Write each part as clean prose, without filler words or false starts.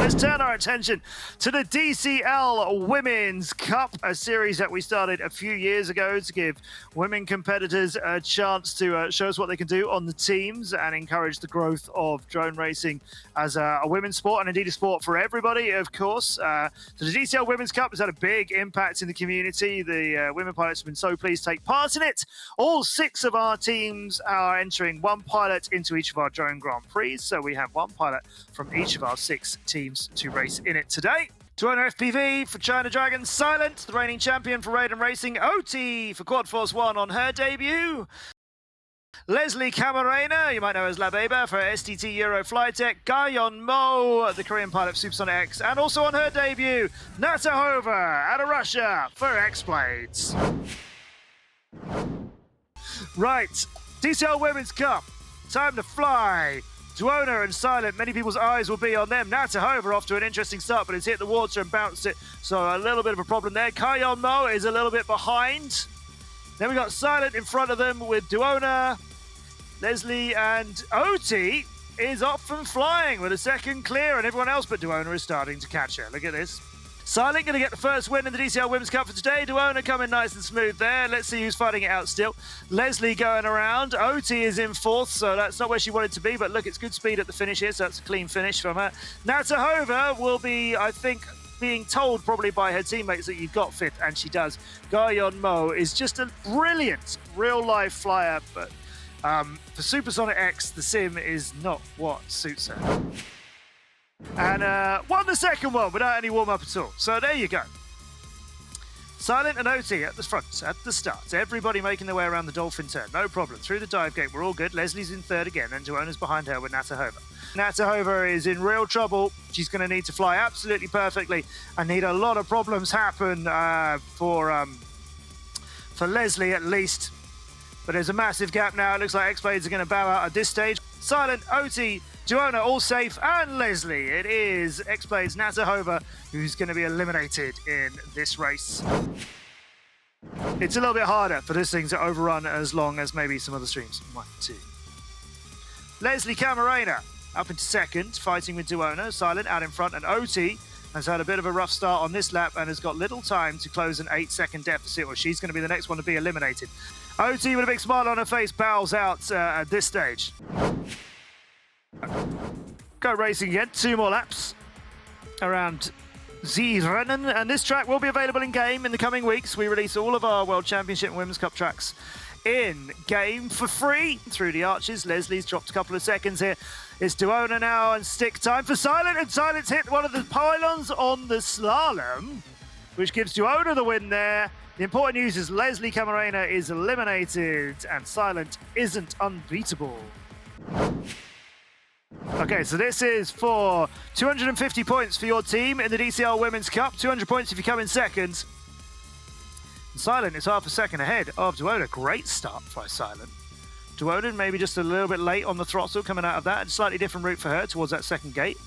let's turn our attention to the DCL Women's Cup, a series that we started a few years ago to give women competitors a chance to show us what they can do on the teams and encourage the growth of drone racing as a women's sport and indeed a sport for everybody, of course. So the DCL Women's Cup has had a big impact in the community. The women pilots have been so pleased to take part in it. All 6 of our teams are entering 1 pilot into each of our drone Grand Prix, so we have 1 pilot from each of our 6 teams to race in it today. DuoNa FPV for China Dragon, Silent, the reigning champion for Raiden Racing, OT for Quad Force 1 on her debut. Leslie Camarena, you might know as La Beba for STT Euro Flytech, Gayon Mo, the Korean pilot for Supersonic X, and also on her debut, Nata Hover out of Russia for X-Blades. Right, DCL Women's Cup, time to fly. DuoNa and Silent, many people's eyes will be on them. Nata Hover off to an interesting start, but it's hit the water and bounced it, so a little bit of a problem there. Gayon Mo is a little bit behind. Then we got Silent in front of them with DuoNa. Leslie and OT is off and flying with a second clear, and everyone else but DuoNa is starting to catch her. Look at this. Silent going to get the first win in the DCL Women's Cup for today. DuoNa coming nice and smooth there. Let's see who's fighting it out still. Leslie going around. OT is in 4th, so that's not where she wanted to be, but look, it's good speed at the finish here, so that's a clean finish from her. Nata Hover will be, I think, being told probably by her teammates that you've got 5th, and she does. Gayon Mo is just a brilliant real-life flyer, but for Supersonic X, the sim is not what suits her. And won the second one without any warm-up at all. So there you go. Silent and OT at the front, at the start. Everybody making their way around the dolphin turn. No problem. Through the dive gate, we're all good. Leslie's in 3rd again, and DuoNa's behind her with Nata Hover. Nata Hover is in real trouble. She's going to need to fly absolutely perfectly and need a lot of problems happen for Leslie at least. But there's a massive gap now. It looks like X-Blades are going to bow out at this stage. Silent, OT, DuoNa all safe, and Leslie. It is X-Blades Nata Hover who's going to be eliminated in this race. It's a little bit harder for this thing to overrun as long as maybe some other streams. 1, 2. Leslie Camarena up into 2nd, fighting with DuoNa. Silent out in front, and OT has had a bit of a rough start on this lap and has got little time to close an 8-second deficit, or she's going to be the next one to be eliminated. OT with a big smile on her face bows out at this stage. Go racing again, 2 more laps around Zurich, and this track will be available in game in the coming weeks. We release all of our World Championship and Women's Cup tracks in game for free through the arches. Leslie's dropped a couple of seconds here. It's DuoNa now, and stick time for Silent, and Silent's hit one of the pylons on the slalom, which gives DuoNa the win there. The important news is Leslie Camarena is eliminated, and Silent isn't unbeatable. Okay, so this is for 250 points for your team in the DCL Women's Cup, 200 points if you come in 2nd. Silent is half a second ahead of DuoNa. Great start by Silent. DuoNa maybe just a little bit late on the throttle coming out of that. A slightly different route for her towards that 2nd gate.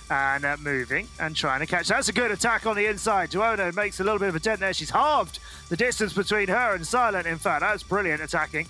And moving and trying to catch. That's a good attack on the inside. DuoNa makes a little bit of a dent there. She's halved the distance between her and Silent, in fact. That's brilliant attacking.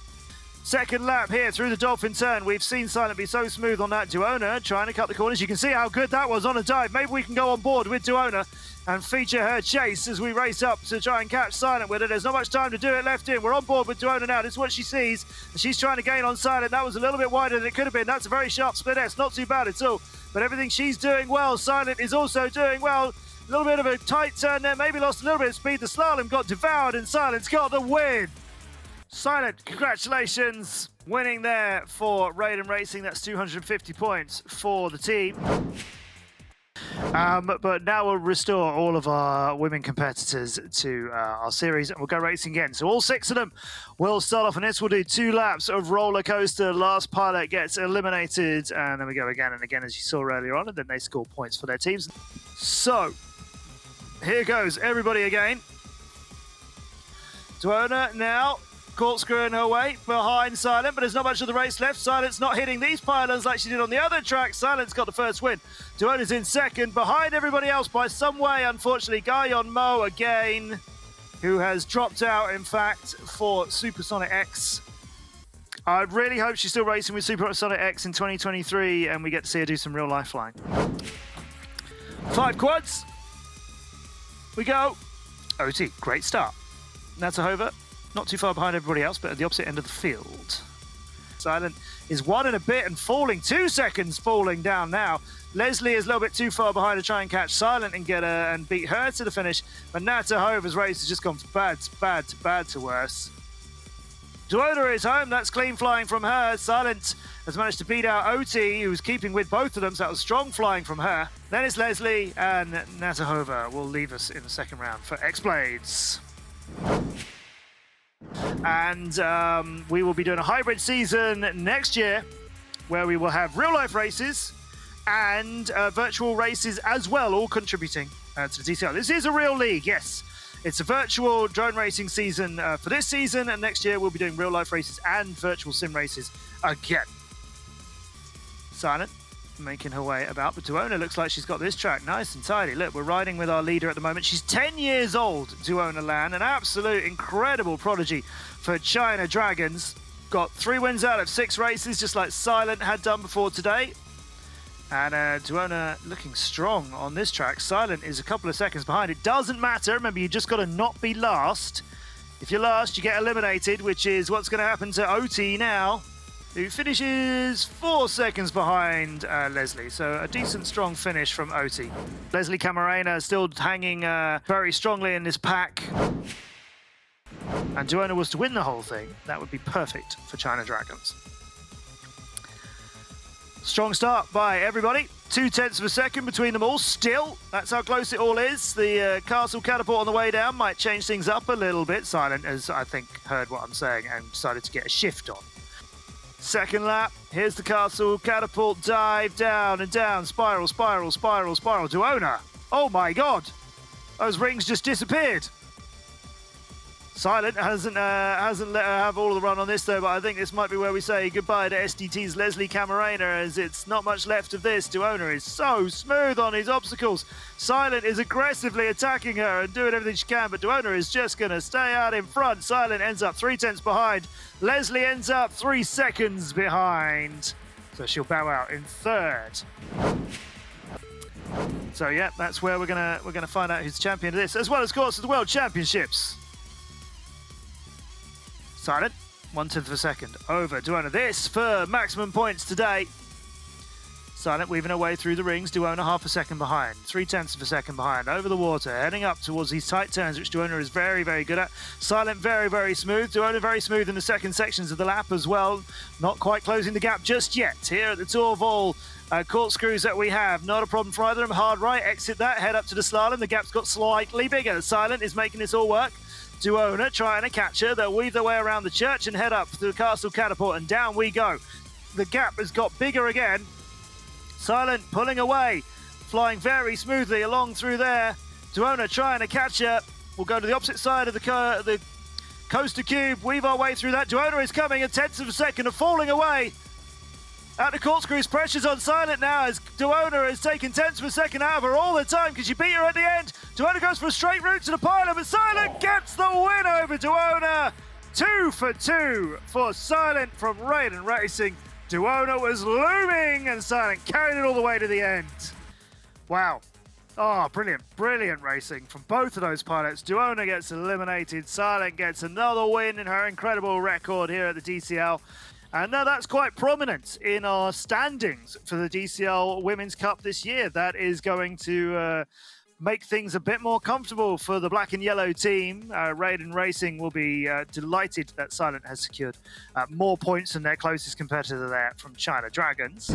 2nd lap here through the dolphin turn. We've seen Silent be so smooth on that. DuoNa trying to cut the corners. You can see how good that was on a dive. Maybe we can go on board with DuoNa and feature her chase as we race up to try and catch Silent with it. There's not much time to do it left in. We're on board with DuoNa now. This is what she sees. She's trying to gain on Silent. That was a little bit wider than it could have been. That's a very sharp split S. Not too bad at all. But everything she's doing well. Silent is also doing well. A little bit of a tight turn there. Maybe lost a little bit of speed. The slalom got devoured, and Silent's got the win. Silent, congratulations. Winning there for Raiden Racing. That's 250 points for the team. But now we'll restore all of our women competitors to our series, and we'll go racing again. So all 6 of them will start off on this. We'll do 2 laps of roller coaster. Last pilot gets eliminated, and then we go again and again, as you saw earlier on, and then they score points for their teams. So here goes everybody again. DuoNa now corkscrewing her way behind Silent, but there's not much of the race left. Silent's not hitting these pylons like she did on the other track. Silent's got the first win. DuoNa's in 2nd, behind everybody else by some way, unfortunately. Gayon Mo again, who has dropped out, in fact, for Supersonic X. I really hope she's still racing with Supersonic X in 2023 and we get to see her do some real life flying. 5 quads. We go. OT, great start. Natahova, not too far behind everybody else, but at the opposite end of the field. Silent is 1 and a bit and falling, 2 seconds falling down now. Leslie is a little bit too far behind to try and catch Silent and get her and beat her to the finish. But Natahova's race has just gone from bad to worse. DuoNa is home, that's clean flying from her. Silent has managed to beat out OT, who's keeping with both of them, so that was strong flying from her. Then it's Leslie, and Natahova will leave us in the second round for X-Blades. And we will be doing a hybrid season next year, where we will have real-life races and virtual races as well, all contributing to the DCL. This is a real league, yes. It's a virtual drone racing season for this season, and next year we'll be doing real-life races and virtual sim races again. Silent making her way about, but DuoNa looks like she's got this track nice and tidy. Look, we're riding with our leader at the moment. She's 10 years old, DuoNa Lan, an absolute incredible prodigy for China Dragons. Got 3 wins out of 6 races, just like Silent had done before today. And DuoNa looking strong on this track. Silent is a couple of seconds behind. It doesn't matter. Remember, you just got to not be last. If you're last, you get eliminated, which is what's going to happen to OT now, who finishes 4 seconds behind Leslie. So a decent, strong finish from OT. Leslie Camarena still hanging very strongly in this pack. And DuoNa was to win the whole thing. That would be perfect for China Dragons. Strong start by everybody. 0.2 of a second between them all. Still, that's how close it all is. The castle catapult on the way down might change things up a little bit. Silent has, I think, heard what I'm saying and decided to get a shift on. Second lap. Here's the castle catapult. Dive down and down. Spiral, spiral, spiral, spiral. DuoNa. Oh my God. Those rings just disappeared. Silent hasn't let her have all of the run on this though, but I think this might be where we say goodbye to SDT's Leslie Camarena, as it's not much left of this. DuoNa is so smooth on his obstacles. Silent is aggressively attacking her and doing everything she can, but DuoNa is just going to stay out in front. Silent ends up 0.3 behind. Leslie ends up 3 seconds behind. So she'll bow out in third. So yeah, that's where we're gonna find out who's champion of this, as well as, of course, the World Championships. Silent, 0.1 of a second over DuoNa. This for maximum points today. Silent weaving her way through the rings. DuoNa 0.5 second behind, 0.3 of a second behind, over the water, heading up towards these tight turns, which DuoNa is very, very good at. Silent very, very smooth. DuoNa very smooth in the second sections of the lap as well. Not quite closing the gap just yet. Here at the Tour of all corkscrews that we have, not a problem for either of them. Hard right, exit that, head up to the slalom. The gap's got slightly bigger. Silent is making this all work. DuoNa trying to catch her. They'll weave their way around the church and head up to the castle catapult, and down we go. The gap has got bigger again. Silent pulling away, flying very smoothly along through there. DuoNa trying to catch her. We'll go to the opposite side of the coaster cube, weave our way through that. DuoNa is coming 0.1 of a second of falling away. At the corkscrews, pressure's on Silent now as DuoNa has taken 0.1 of a second out of her all the time because she beat her at the end. DuoNa goes for a straight route to the pylon, but Silent gets the win over DuoNa. 2 for 2 for Silent from Raiden Racing. DuoNa was looming and Silent carried it all the way to the end. Wow. Oh, brilliant, brilliant racing from both of those pilots. DuoNa gets eliminated. Silent gets another win in her incredible record here at the DCL. And now that's quite prominent in our standings for the DCL Women's Cup this year. That is going to make things a bit more comfortable for the black and yellow team. Raiden Racing will be delighted that Silent has secured more points than their closest competitor there from China Dragons.